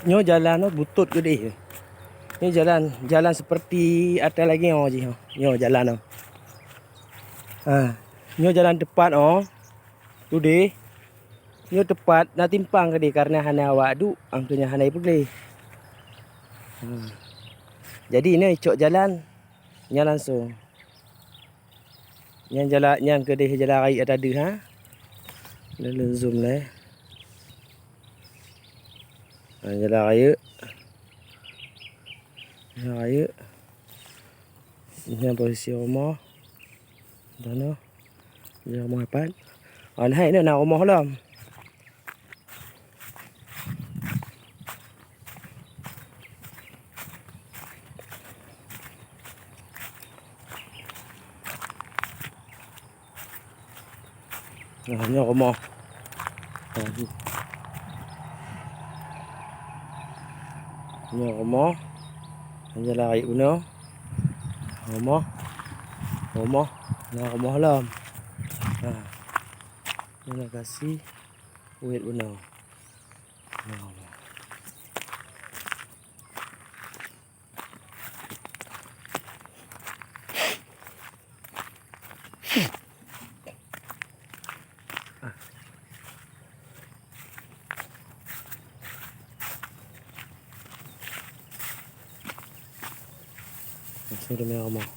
Nyo jalan tu butut gede. Ni jalan seperti atas lagi je. Nyo jalan tu. Ha, nyo jalan depan tu deh. Nyo tepat nak timpang ke dia karena hana awak duk, angkanya hana pergi. Jadi ni icok jalan nya langsung. Yang jalan yang ke dia jalan raya tadi ha. Lalu zoom lah. Jalan raya. Jalan raya. Ini posisi rumah. Sana. Dia rumah apa? Hai ni nak rumah lah. Ini rumah. Ini rumah. Jalan raya guna. Rumah. Rumah. Nah rumah lah. Ha. Ni nak kasih wait guna. Sudah rumah.